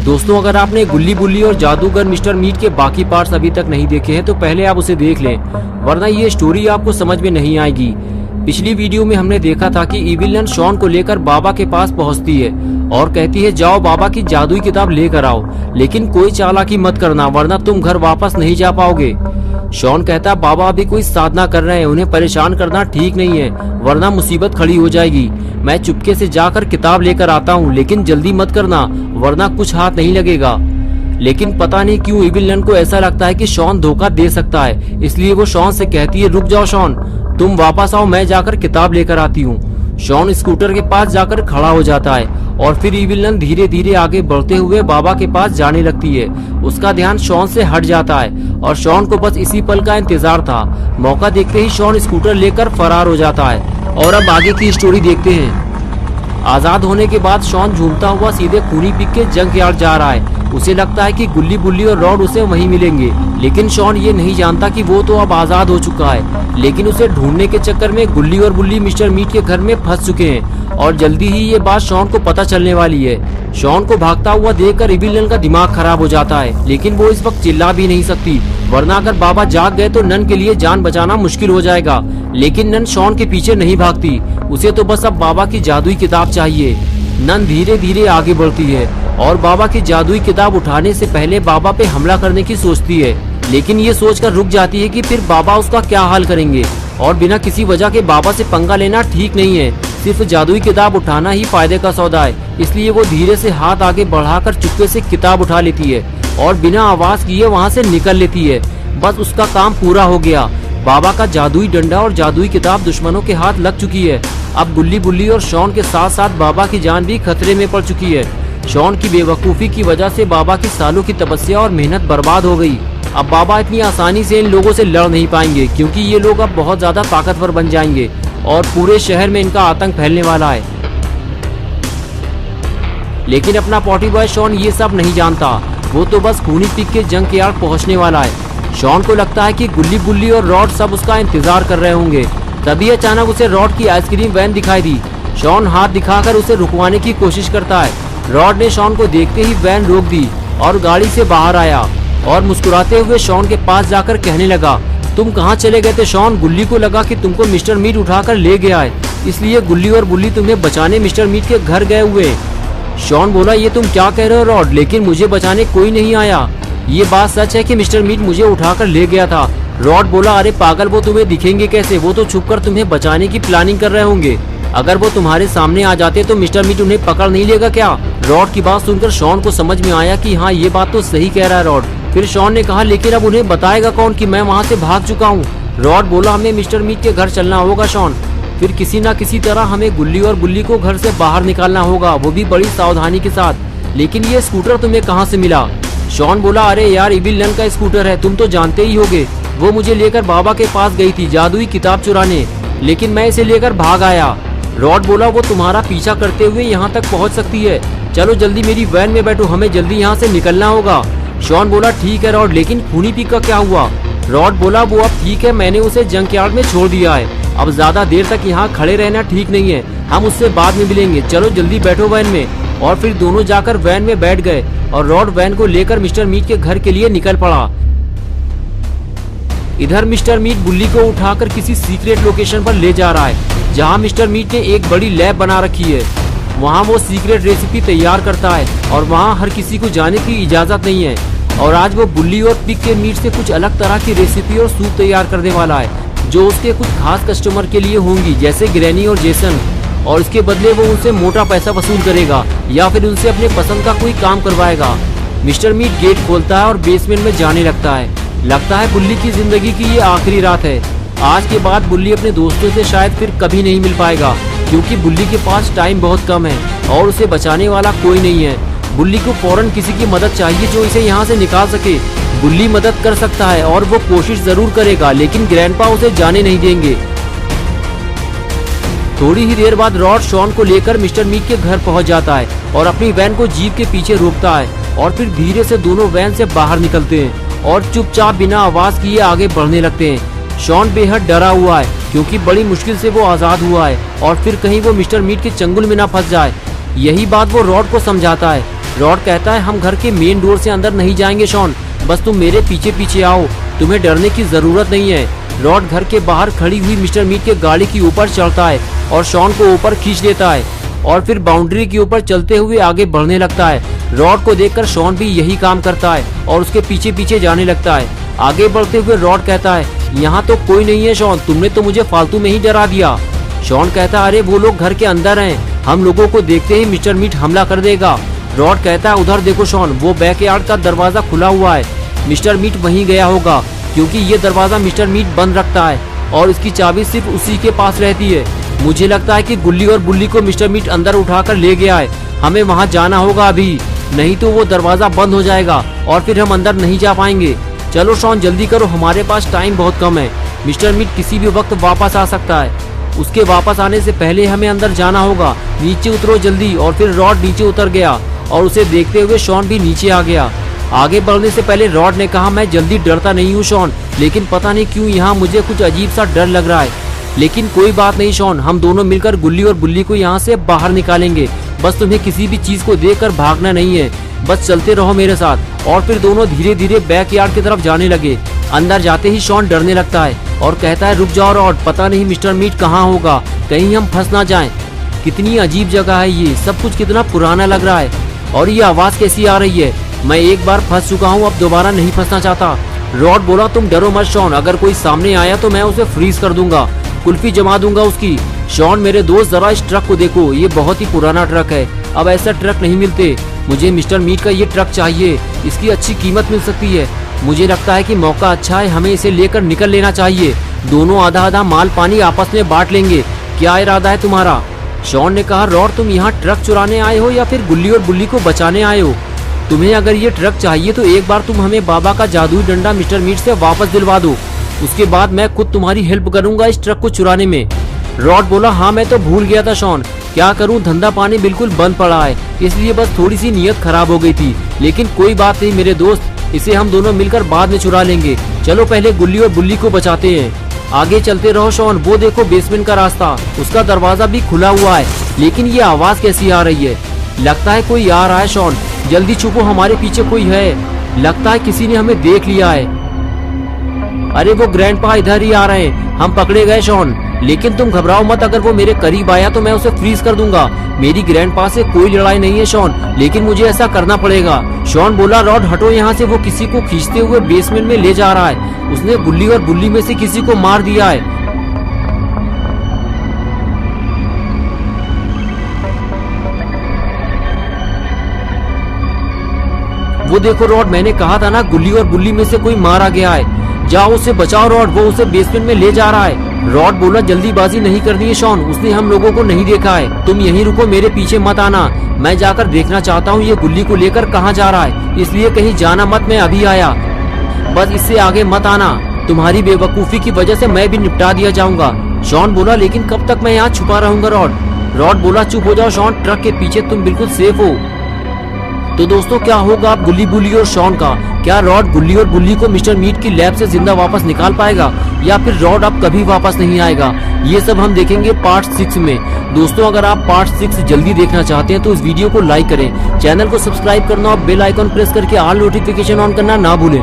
दोस्तों, अगर आपने गुल्ली बुल्ली और जादूगर मिस्टर मीट के बाकी पार्ट्स अभी तक नहीं देखे हैं तो पहले आप उसे देख लें, वरना ये स्टोरी आपको समझ में नहीं आएगी। पिछली वीडियो में हमने देखा था कि इविल नन शॉन को लेकर बाबा के पास पहुंचती है और कहती है जाओ बाबा की जादुई किताब लेकर आओ, लेकिन कोई चालाकी मत करना वरना तुम घर वापस नहीं जा पाओगे। शॉन कहता है बाबा अभी कोई साधना कर रहे हैं, उन्हें परेशान करना ठीक नहीं है वरना मुसीबत खड़ी हो जाएगी। मैं चुपके से जाकर किताब लेकर आता हूँ, लेकिन जल्दी मत करना वरना कुछ हाथ नहीं लगेगा। लेकिन पता नहीं क्यों इविल नन को ऐसा लगता है कि शॉन धोखा दे सकता है, इसलिए वो शॉन से कहती है रुक जाओ शॉन, तुम वापस आओ, मैं जाकर किताब लेकर आती हूँ। शॉन स्कूटर के पास जाकर खड़ा हो जाता है और फिर इविल नन धीरे धीरे आगे बढ़ते हुए बाबा के पास जाने लगती है। उसका ध्यान शॉन से हट जाता है और शॉन को बस इसी पल का इंतजार था। मौका देखते ही शॉन स्कूटर लेकर फरार हो जाता है। और अब आगे की स्टोरी देखते हैं। आजाद होने के बाद शॉन झूमता हुआ सीधे खूनी पिग के जंक यार्ड जा रहा है। उसे लगता है कि गुल्ली बुल्ली और रॉड उसे वहीं मिलेंगे, लेकिन शॉन ये नहीं जानता कि वो तो अब आजाद हो चुका है। लेकिन उसे ढूंढने के चक्कर में गुल्ली और बुल्ली मिस्टर मीट के घर में फंस चुके हैं और जल्दी ही ये बात शॉन को पता चलने वाली है। शॉन को भागता हुआ देखकर इविल नन का दिमाग खराब हो जाता है, लेकिन वो इस वक्त चिल्ला भी नहीं सकती वरना अगर बाबा जाग गए तो नन के लिए जान बचाना मुश्किल हो जाएगा। लेकिन नन शॉन के पीछे नहीं भागती, उसे तो बस अब बाबा की जादुई किताब चाहिए। नन धीरे धीरे आगे बढ़ती है और बाबा की जादुई किताब उठाने से पहले बाबा पे हमला करने की सोचती है, लेकिन ये सोचकर रुक जाती है कि फिर बाबा उसका क्या हाल करेंगे और बिना किसी वजह के बाबा से पंगा लेना ठीक नहीं है। सिर्फ जादुई किताब उठाना ही फायदे का सौदा है, इसलिए वो धीरे से हाथ आगे बढ़ाकर चुपके से किताब उठा लेती है और बिना आवाज किए वहाँ से निकल लेती है। बस उसका काम पूरा हो गया। बाबा का जादुई डंडा और जादुई किताब दुश्मनों के हाथ लग चुकी है। अब गुल्ली बुल्ली और शॉन के साथ साथ बाबा की जान भी खतरे में पड़ चुकी है। शॉन की बेवकूफी की वजह से बाबा की सालों की तपस्या और मेहनत बर्बाद हो गई। अब बाबा इतनी आसानी से इन लोगों से लड़ नहीं पाएंगे, क्योंकि ये लोग अब बहुत ज्यादा ताकतवर बन जाएंगे और पूरे शहर में इनका आतंक फैलने वाला है। लेकिन अपना पॉटी बॉय शॉन ये सब नहीं जानता, वो तो बस खूनी पिग के जंक यार्ड पहुंचने वाला है। शॉन को लगता है कि गुल्ली बुल्ली और रॉड सब उसका इंतजार कर रहे होंगे। तभी अचानक उसे रॉड की आइसक्रीम वैन दिखाई दी। शॉन हाथ दिखाकर उसे रुकवाने की कोशिश करता है। रॉड ने शॉन को देखते ही वैन रोक दी और गाड़ी से बाहर आया और मुस्कुराते हुए शॉन के पास जाकर कहने लगा तुम कहाँ चले गए थे शॉन? गुल्ली को लगा कि तुमको मिस्टर मीट उठाकर ले गया है, इसलिए गुल्ली और बुल्ली तुम्हें बचाने मिस्टर मीट के घर गए हुए। शॉन बोला ये तुम क्या कह रहे हो रॉड, लेकिन मुझे बचाने कोई नहीं आया। ये बात सच है कि मिस्टर मीट मुझे उठाकर ले गया था। रॉड बोला अरे पागल, वो तुम्हें दिखेंगे कैसे, वो तो छुपकर तुम्हें बचाने की प्लानिंग कर रहे होंगे। अगर वो तुम्हारे सामने आ जाते तो मिस्टर मीट उन्हें पकड़ नहीं लेगा क्या? रॉड की बात सुनकर शॉन को समझ में आया कि हाँ ये बात तो सही कह रहा है रॉड। फिर शॉन ने कहा लेकिन अब उन्हें बताएगा कौन कि मैं वहाँ से भाग चुका हूँ? रॉड बोला हमें मिस्टर मीट के घर चलना होगा शॉन, फिर किसी न किसी तरह हमें गुल्ली और बुल्ली को घर से बाहर निकालना होगा, वो भी बड़ी सावधानी के साथ। लेकिन ये स्कूटर तुम्हें कहाँ से मिला? शॉन बोला अरे यार इविल नन का स्कूटर है, तुम तो जानते ही होगे। वो मुझे लेकर बाबा के पास गई थी जादुई किताब चुराने, लेकिन मैं इसे लेकर भाग आया। रॉड बोला वो तुम्हारा पीछा करते हुए यहाँ तक पहुँच सकती है, चलो जल्दी मेरी वैन में बैठो, हमें जल्दी यहाँ से निकलना होगा। शॉन बोला ठीक है रॉड, लेकिन खूनी पिग का क्या हुआ? रॉड बोला वो अब ठीक है, मैंने उसे जंक यार्ड में छोड़ दिया है, अब ज्यादा देर तक यहाँ खड़े रहना ठीक नहीं है, हम उससे बाद में मिलेंगे, चलो जल्दी बैठो वैन में। और फिर दोनों जाकर वैन में बैठ गए और रॉड वैन को लेकर मिस्टर मीट के घर के लिए निकल पड़ा। इधर मिस्टर मीट बुल्ली को उठाकर किसी सीक्रेट लोकेशन पर ले जा रहा है, जहाँ मिस्टर मीट ने एक बड़ी लैब बना रखी है। वहाँ वो सीक्रेट रेसिपी तैयार करता है और वहाँ हर किसी को जाने की इजाजत नहीं है। और आज वो बुल्ली और पिग के मीट से कुछ अलग तरह की रेसिपी और सूप तैयार करने वाला है, जो उसके कुछ खास कस्टमर के लिए होंगी, जैसे ग्रैनी और जेसन। और इसके बदले वो उनसे मोटा पैसा वसूल करेगा या फिर उनसे अपने पसंद का कोई काम करवाएगा। मिस्टर मीट गेट खोलता है और बेसमेंट में जाने लगता है। लगता है बुल्ली की जिंदगी की ये आखिरी रात है। आज के बाद बुल्ली अपने दोस्तों से शायद फिर कभी नहीं मिल पाएगा, क्योंकि बुल्ली के पास टाइम बहुत कम है और उसे बचाने वाला कोई नहीं है। बुल्ली को फौरन किसी की मदद चाहिए जो इसे यहाँ से निकाल सके। बुल्ली मदद कर सकता है और वो कोशिश जरूर करेगा, लेकिन ग्रैंडपा उसे जाने नहीं देंगे। थोड़ी ही देर बाद रॉड शॉन को लेकर मिस्टर मीट के घर पहुंच जाता है और अपनी वैन को जीप के पीछे रोकता है और फिर धीरे से दोनों वैन से बाहर निकलते हैं और चुपचाप बिना आवाज किए आगे बढ़ने लगते हैं। शॉन बेहद डरा हुआ है, क्योंकि बड़ी मुश्किल से वो आजाद हुआ है और फिर कहीं वो मिस्टर मीट के चंगुल में ना फंस जाए। यही बात वो रॉड को समझाता है रॉड कहता है हम घर के मेन डोर से अंदर नहीं जाएंगे शॉन, बस तुम मेरे पीछे पीछे आओ, तुम्हें डरने की जरूरत नहीं है। रॉड घर के बाहर खड़ी हुई मिस्टर मीट के गाड़ी के ऊपर चढ़ता है और शॉन को ऊपर खींच लेता है और फिर बाउंड्री के ऊपर चलते हुए आगे बढ़ने लगता है। रॉड को देखकर शॉन भी यही काम करता है और उसके पीछे पीछे जाने लगता है। आगे बढ़ते हुए रॉड कहता है यहाँ तो कोई नहीं है शॉन, तुमने तो मुझे फालतू में ही डरा दिया। शॉन कहता है अरे वो लोग घर के अंदर हैं, हम लोगों को देखते ही मिस्टर मीट हमला कर देगा। रॉड कहता है उधर देखो शॉन, वो बैकयार्ड का दरवाजा खुला हुआ है, मिस्टर मीट वहीं गया होगा क्योंकि ये दरवाजा मिस्टर मीट बंद रखता है और इसकी चाबी सिर्फ उसी के पास रहती है। मुझे लगता है कि गुल्ली और बुल्ली को मिस्टर मीट अंदर उठाकर ले गया है, हमें वहाँ जाना होगा अभी, नहीं तो वो दरवाजा बंद हो जाएगा और फिर हम अंदर नहीं जा पाएंगे। चलो शॉन जल्दी करो, हमारे पास टाइम बहुत कम है, मिस्टर मीट किसी भी वक्त वापस आ सकता है, उसके वापस आने से पहले हमें अंदर जाना होगा, नीचे उतरो जल्दी। और फिर रॉड नीचे उतर गया और उसे देखते हुए शॉन भी नीचे आ गया। आगे बढ़ने से पहले रॉड ने कहा मैं जल्दी डरता नहीं हूँ शॉन, लेकिन पता नहीं क्यों यहाँ मुझे कुछ अजीब सा डर लग रहा है। लेकिन कोई बात नहीं शॉन, हम दोनों मिलकर गुल्ली और बुल्ली को यहाँ से बाहर निकालेंगे, बस तुम्हें किसी भी चीज को देखकर भागना नहीं है, बस चलते रहो मेरे साथ। और फिर दोनों धीरे धीरे बैकयार्ड की तरफ जाने लगे। अंदर जाते ही शॉन डरने लगता है और कहता है रुक जाओ रॉड, पता नहीं मिस्टर मीट कहाँ होगा, कहीं हम फंस ना जाएं। कितनी अजीब जगह है ये, सब कुछ कितना पुराना लग रहा है और ये आवाज कैसी आ रही है, मैं एक बार फंस चुका हूँ, अब दोबारा नहीं फंसना चाहता। रॉड बोला तुम डरो मत शॉन, अगर कोई सामने आया तो मैं उसे फ्रीज कर दूंगा, कुल्फी जमा दूंगा उसकी। शॉन मेरे दोस्त जरा इस ट्रक को देखो, ये बहुत ही पुराना ट्रक है, अब ऐसा ट्रक नहीं मिलते, मुझे मिस्टर मीट का ये ट्रक चाहिए, इसकी अच्छी कीमत मिल सकती है, मुझे लगता है कि मौका अच्छा है, हमें इसे लेकर निकल लेना चाहिए, दोनों आधा आधा माल पानी आपस में बांट लेंगे, क्या इरादा है तुम्हारा? शॉन ने कहा रॉड तुम यहाँ ट्रक चुराने आए हो या फिर गुल्ली और बुल्ली को बचाने आए हो? तुम्हें अगर ये ट्रक चाहिए तो एक बार तुम हमें बाबा का जादुई डंडा मिस्टर मीट से वापस दिलवा दो, उसके बाद मैं खुद तुम्हारी हेल्प करूंगा इस ट्रक को चुराने में। रॉड बोला हाँ मैं तो भूल गया था शॉन, क्या करूं, धंधा पानी बिल्कुल बंद पड़ा है, इसलिए बस थोड़ी सी नीयत खराब हो गई थी, लेकिन कोई बात नहीं मेरे दोस्त, इसे हम दोनों मिलकर बाद में चुरा लेंगे, चलो पहले गुल्ली और बुल्ली को बचाते हैं। आगे चलते रहो शॉन, वो देखो बेसमेंट का रास्ता, उसका दरवाजा भी खुला हुआ है, लेकिन ये आवाज कैसी आ रही है, लगता है कोई आ रहा है शॉन, जल्दी छुपो, हमारे पीछे कोई है, लगता है किसी ने हमें देख लिया है। अरे वो ग्रैंडपा इधर ही आ रहे हैं, हम पकड़े गए शॉन, लेकिन तुम घबराओ मत, अगर वो मेरे करीब आया तो मैं उसे फ्रीज कर दूंगा, मेरी ग्रैंडपा से कोई लड़ाई नहीं है शॉन, लेकिन मुझे ऐसा करना पड़ेगा। शॉन बोला रॉड हटो यहाँ से, वो किसी को खींचते हुए बेसमेंट में ले जा रहा है, उसने गुल्ली और बुल्ली में से किसी को मार दिया है। वो देखो रॉड, मैंने कहा था ना गुल्ली और बुल्ली में से कोई मारा गया है, जाओ उसे बचाओ रॉड, वो उसे बेसमेंट में ले जा रहा है। रॉड बोला जल्दीबाजी नहीं करनी है शॉन, उसने हम लोगों को नहीं देखा है, तुम यहीं रुको, मेरे पीछे मत आना, मैं जाकर देखना चाहता हूँ ये गुल्ली को लेकर कहाँ जा रहा है, इसलिए कहीं जाना मत, मैं अभी आया, बस इससे आगे मत आना, तुम्हारी बेवकूफी की वजह से मैं भी निपटा दिया जाऊंगा। शॉन बोला लेकिन कब तक मैं यहाँ छुपा रहूंगा रॉड? रॉड बोला चुप हो जाओ शॉन, ट्रक के पीछे तुम बिल्कुल सेफ हो। तो दोस्तों क्या होगा अब गुल्ली बुल्ली और शॉन का, क्या रॉड गुल्ली और बुल्ली को मिस्टर मीट की लैब से जिंदा वापस निकाल पाएगा या फिर रॉड अब कभी वापस नहीं आएगा? ये सब हम देखेंगे पार्ट 6 में। दोस्तों अगर आप पार्ट 6 जल्दी देखना चाहते हैं तो इस वीडियो को लाइक करें, चैनल को सब्सक्राइब करना और बेल आइकॉन प्रेस करके ऑल नोटिफिकेशन ऑन करना ना भूलें।